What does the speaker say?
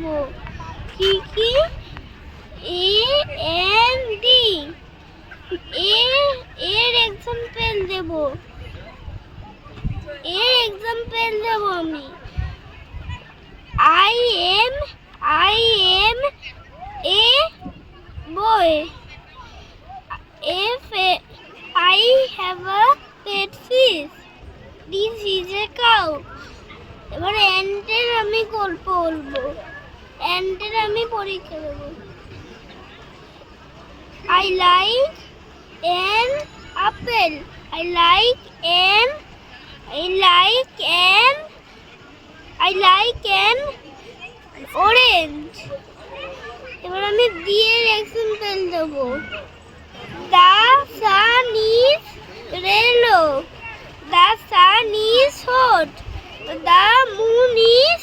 দেব। কি কি? A N D, এর এক্সাম্পল দেব, আমি। I M A boy. If I have a pet fish, this is a cow. এবার অ্যান্টের আমি গল্প বলবো, অ্যান্টের আমি পরীক্ষা দেবো। I like an apple. I like an orange. এবার আমি দিয়ে এক্সাম্পল দেবো। The sun is yellow. The sun is hot. The moon is